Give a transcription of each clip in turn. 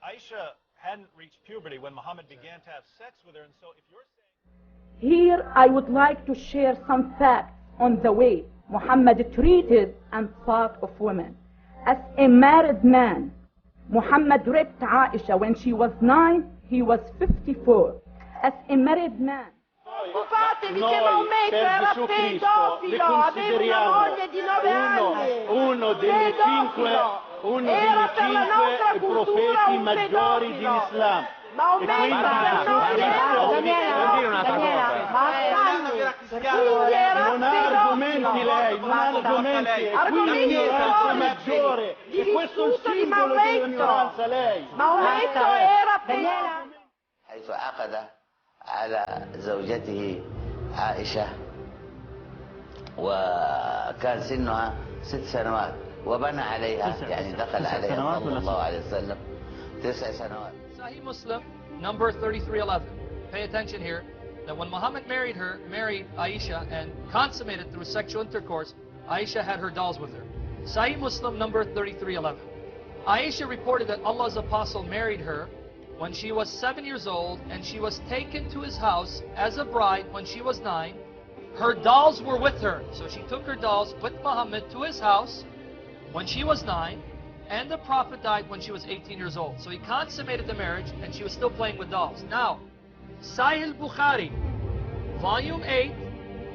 Aisha hadn't reached puberty when Muhammad began to have sex with her, and so if you're saying... Here I would like to share some facts on the way Muhammad treated and thought of women. As a married man, Muhammad raped Aisha when she was 9, he was 54. As a married man. Occupatevi che Maometto era pedofilo, aveva una moglie di 9 anni. Uno dei cinque profeti maggiori dell'Islam. Maometto non ha argomenti lei, non ha argomenti, e quindi è il maggiore, e questo è il simbolo dell'ignoranza lei. Maometto era pedofilo. حيث عقد على زوجته عائشة وكان سنها 6 سنوات وبنى عليها، يعني دخل عليها صلى الله عليه وسلم 9 سنوات. Sahih Muslim, number 3311. Pay attention here, that when Muhammad married Aisha and consummated through sexual intercourse, Aisha had her dolls with her. Sahih Muslim, number 3311. Aisha reported that Allah's apostle married her when she was 7 years old, and she was taken to his house as a bride when she was 9. Her dolls were with her, so she took her dolls with Muhammad to his house when she was 9, and the Prophet died when she was 18 years old. So he consummated the marriage, and she was still playing with dolls. Now, Sahih Bukhari, volume 8,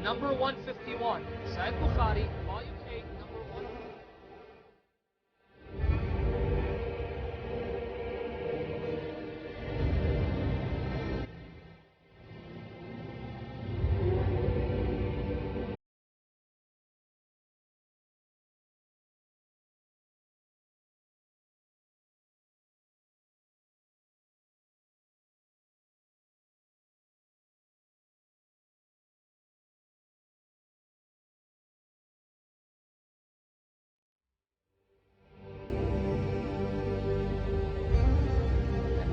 number 151. Sahih Bukhari, volume 8, number 151.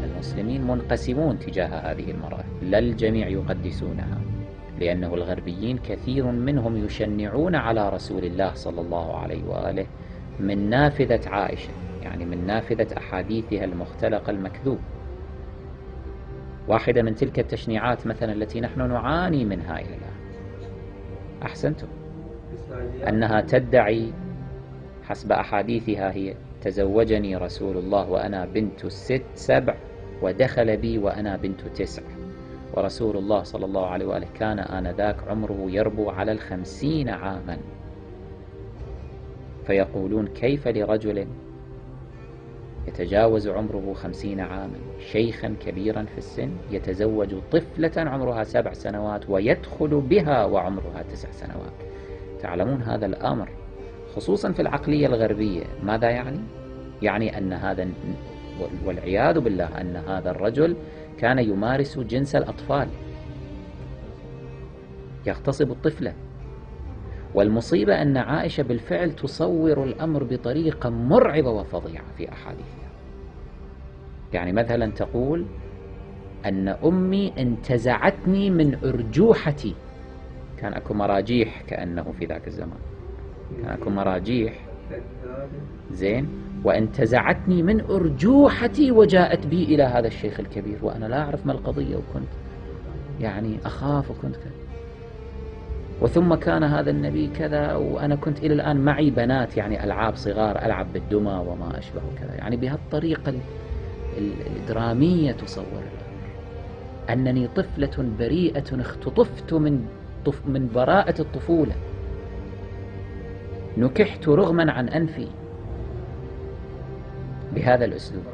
المسلمين منقسمون تجاه هذه المرأة، لا الجميع يقدسونها، لأنه الغربيين كثير منهم يشنعون على رسول الله صلى الله عليه وآله من نافذة عائشة، يعني من نافذة أحاديثها المختلقة المكذوب. واحدة من تلك التشنيعات مثلا التي نحن نعاني منها إلى الآن، أحسنتم، أنها تدعي حسب أحاديثها هي: تزوجني رسول الله وأنا بنت 7 ودخل بي وأنا بنت 9، ورسول الله صلى الله عليه وآله كان آنذاك عمره يربو على 50 عاما. فيقولون: كيف لرجل يتجاوز عمره 50 عاما شيخا كبيرا في السن يتزوج طفلة عمرها 7 سنوات ويدخل بها وعمرها 9 سنوات؟ تعلمون هذا الأمر خصوصا في العقلية الغربية ماذا يعني؟ يعني أن هذا، والعياذ بالله، أن هذا الرجل كان يمارس جنس الأطفال، يغتصب الطفلة. والمصيبة أن عائشة بالفعل تصور الأمر بطريقة مرعبة وفظيعة في أحاديثها. يعني مثلا تقول أن أمي انتزعتني من أرجوحتي. كان أكو مراجيح كأنه في ذاك الزمان، كان أكو مراجيح، زين، وانتزعتني من أرجوحتي وجاءت بي إلى هذا الشيخ الكبير وأنا لا أعرف ما القضية، وكنت يعني أخاف وكنت كذا. وثم كان هذا النبي كذا، وأنا كنت إلى الآن معي بنات، يعني ألعاب صغار ألعب بالدمى وما أشبه كذا. يعني بهالطريقة الدرامية تصور الأمر، أنني طفلة بريئة اختطفت من براءة الطفولة، نكحت رغما عن أنفي بهذا الأسلوب.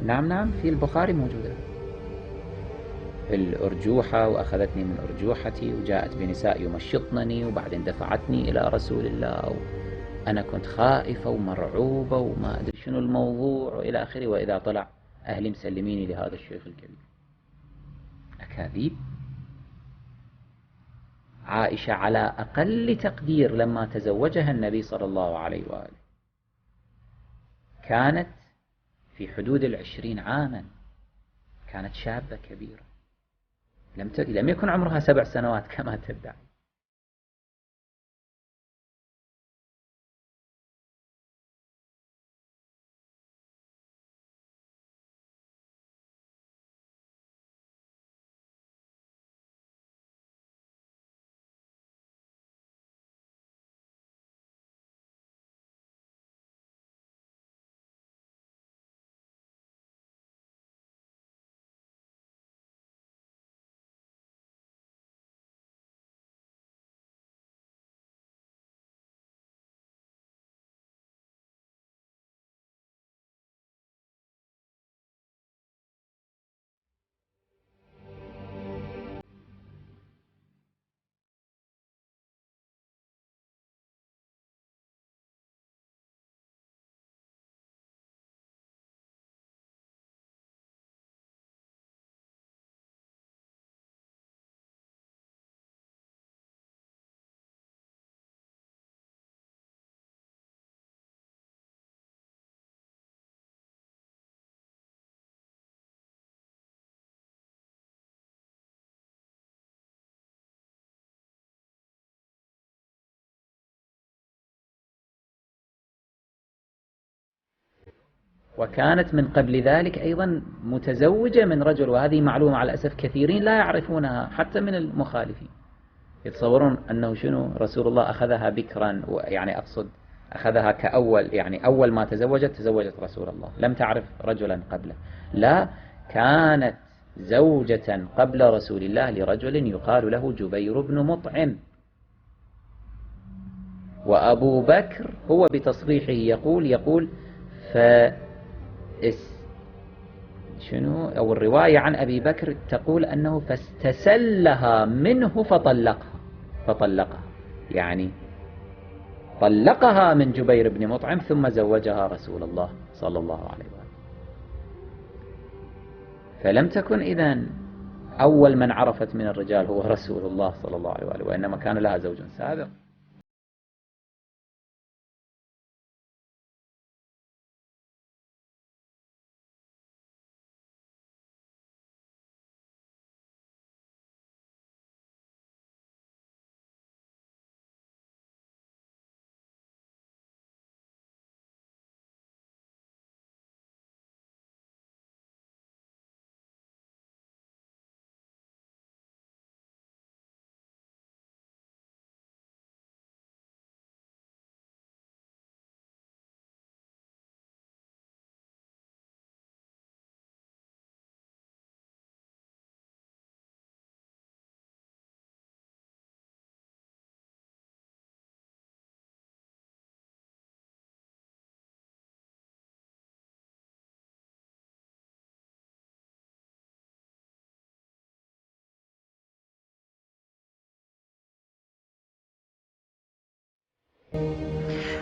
نعم في البخاري موجودة الأرجوحة، وأخذتني من أرجوحتي وجاءت بنساء يمشطنني وبعدين دفعتني إلى رسول الله، أنا كنت خائفة ومرعوبة وما أدري شنو الموضوع وإلى آخره، وإذا طلع أهلي مسلميني لهذا الشيخ الكبير. أكاذيب. عائشة على أقل تقدير لما تزوجها النبي صلى الله عليه وآله كانت في حدود 20 عاما، كانت شابة كبيرة، لم يكن عمرها 7 سنوات كما تدعي. وكانت من قبل ذلك أيضا متزوجة من رجل، وهذه معلومة على الأسف كثيرين لا يعرفونها حتى من المخالفين، يتصورون أنه شنو رسول الله أخذها بكرا، يعني أقصد أخذها كأول، يعني أول ما تزوجت رسول الله، لم تعرف رجلا قبله، لا، كانت زوجة قبل رسول الله لرجل يقال له جبير بن مطعم. وأبو بكر هو بتصريحه يقول أو الرواية عن أبي بكر تقول أنه فاستسلها منه فطلقها، يعني طلقها من جبير بن مطعم ثم زوجها رسول الله صلى الله عليه وسلم. فلم تكن إذن أول من عرفت من الرجال هو رسول الله صلى الله عليه وسلم، وإنما كان لها زوج سابق.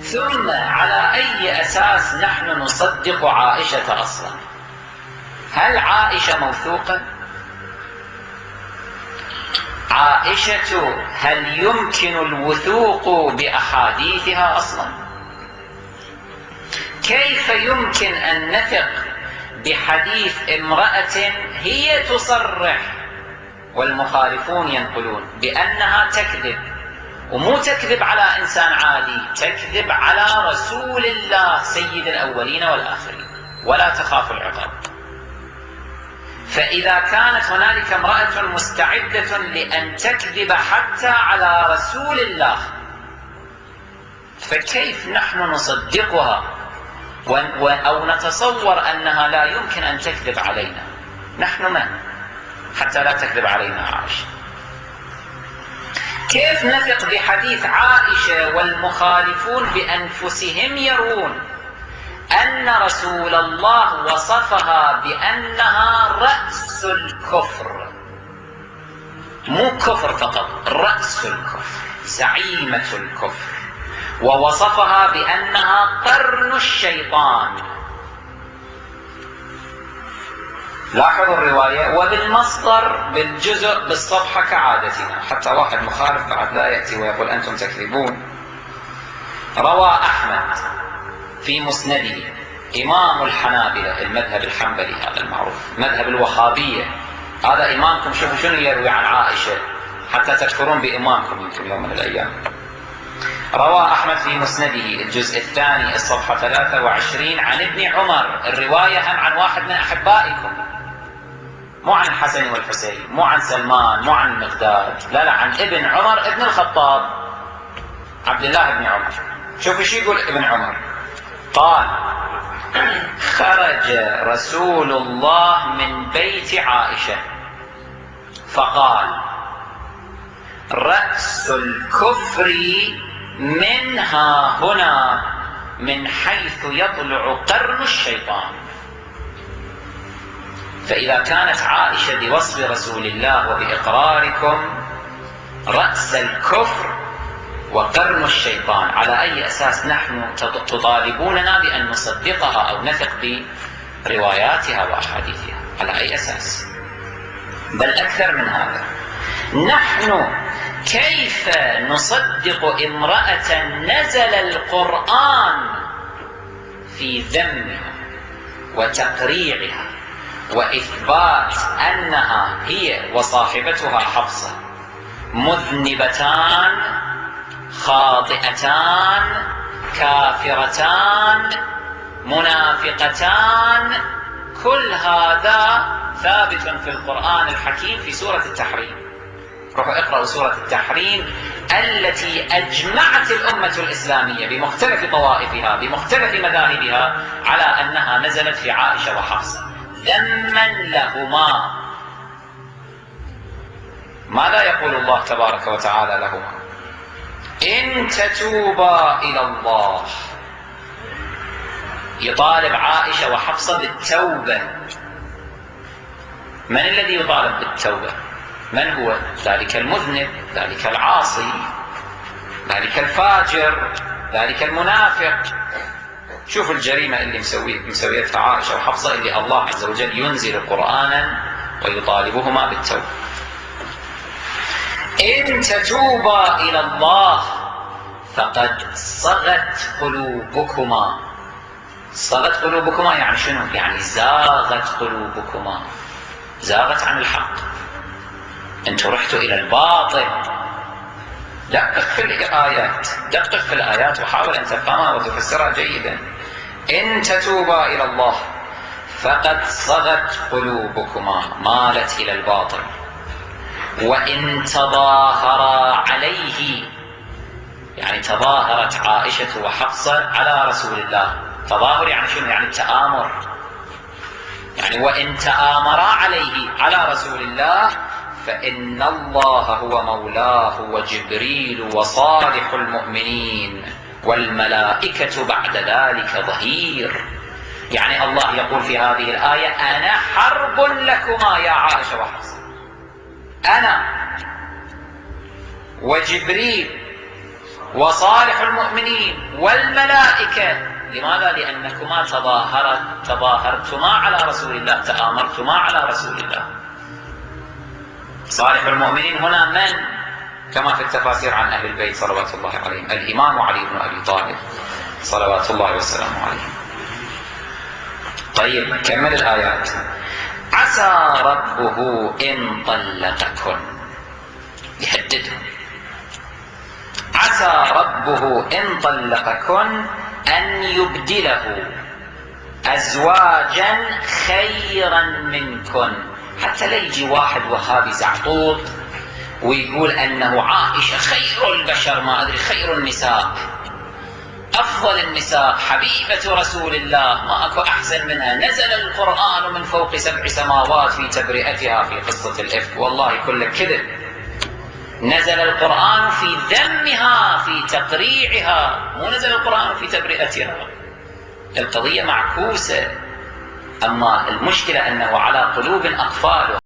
ثم على أي أساس نحن نصدق عائشة أصلا؟ هل عائشة موثوقة؟ عائشة هل يمكن الوثوق بأحاديثها أصلا؟ كيف يمكن أن نثق بحديث امرأة هي تصرح والمخالفون ينقلون بأنها تكذب، ومو تكذب على إنسان عادي، تكذب على رسول الله سيد الأولين والآخرين ولا تخاف العقاب؟ فإذا كانت هنالك امرأة مستعدة لأن تكذب حتى على رسول الله، فكيف نحن نصدقها أو نتصور أنها لا يمكن أن تكذب علينا؟ نحن من حتى لا تكذب علينا عائشة؟ كيف نثق بحديث عائشة والمخالفون بأنفسهم يرون أن رسول الله وصفها بأنها رأس الكفر، مو كفر فقط، رأس الكفر، زعيمة الكفر، ووصفها بأنها قرن الشيطان؟ لاحظوا الرواية وبالمصدر بالجزء بالصفحة كعادتنا، حتى واحد مخالف بعد لا يأتي ويقول أنتم تكذبون. روى أحمد في مسنده، إمام الحنابلة المذهب الحنبلي هذا المعروف، مذهب الوهابية هذا إمامكم، شوفوا شنو يروي عن عائشة حتى تكفرون بإمامكم يمكن يوم من الأيام. روى أحمد في مسنده الجزء الثاني الصفحة 23 عن ابن عمر، الرواية هم عن واحد من أحبائكم، مو عن الحسن والحسين، مو عن سلمان، مو عن المقداد، لا عن ابن عمر ابن الخطاب عبد الله بن عمر. شوفوا شو يقول ابن عمر، قال: خرج رسول الله من بيت عائشة فقال: رأس الكفر منها هنا من حيث يطلع قرن الشيطان. فإذا كانت عائشة بوصف رسول الله وبإقراركم رأس الكفر وقرن الشيطان، على أي أساس نحن تطالبوننا بأن نصدقها أو نثق برواياتها وأحاديثها؟ على أي أساس؟ بل أكثر من هذا، نحن كيف نصدق امرأة نزل القرآن في ذمها وتقريعها وإثبات أنها هي وصاحبتها حفصة مذنبتان خاطئتان كافرتان منافقتان، كل هذا ثابت في القرآن الحكيم في سورة التحريم. روحوا اقرأوا سورة التحريم التي أجمعت الأمة الإسلامية بمختلف طوائفها بمختلف مذاهبها على أنها نزلت في عائشة وحفصة ذما لهما. ماذا يقول الله تبارك وتعالى لهما؟ إن تتوبا إلى الله. يطالب عائشة وحفصة بالتوبة. من الذي يطالب بالتوبة؟ من هو؟ ذلك المذنب، ذلك العاصي، ذلك الفاجر، ذلك المنافق. شوف الجريمة اللي مسويتها عائشة وحفصة، اللي الله عز وجل ينزل قرآنا ويطالبهما بالتوبة. إن تتوبا إلى الله فقد صغت قلوبكما. صغت قلوبكما يعني شنو؟ يعني زاغت قلوبكما، زاغت عن الحق، انتوا رحتوا إلى الباطل. دقق في الآيات، دقق في الآيات وحاول أن تفهمها وتفسرها جيدا. إن تتوبا إلى الله فقد صغت قلوبكما، مالت إلى الباطل. وإن تظاهرا عليه، يعني تظاهرت عائشة وحفصة على رسول الله. تظاهر يعني شنو؟ يعني التآمر. يعني وإن تآمرا عليه على رسول الله فإن الله هو مولاه وجبريل وصالح المؤمنين والملائكة بعد ذلك ظهير. يعني الله يقول في هذه الآية أنا حرب لكما يا عائشة وحفصة، أنا وجبريل وصالح المؤمنين والملائكة. لماذا؟ لأنكما تظاهرتما على رسول الله، تآمرتما على رسول الله. صالح المؤمنين هنا من؟ كما في التفاسير عن أهل البيت صلوات الله عليهم، الإمام علي بن أبي طالب صلوات الله وسلامه عليه. طيب كمل الآيات. عسى ربه إن طلقكن، يهددهم. عسى ربه إن طلقكن أن يبدله أزواجا خيرا منكن. حتى لا يجي واحد وهابي زعطوط ويقول أنه عائشة خير البشر، ما أدري خير النساء، أفضل النساء، حبيبة رسول الله، ما أكو أحسن منها، نزل القرآن من فوق 7 سماوات في تبرئتها في قصة الإفك. والله كله كذب. نزل القرآن في ذمها في تقريعها، مو نزل القرآن في تبرئتها. القضية معكوسة. أما المشكلة أنه على قلوب أقفالها.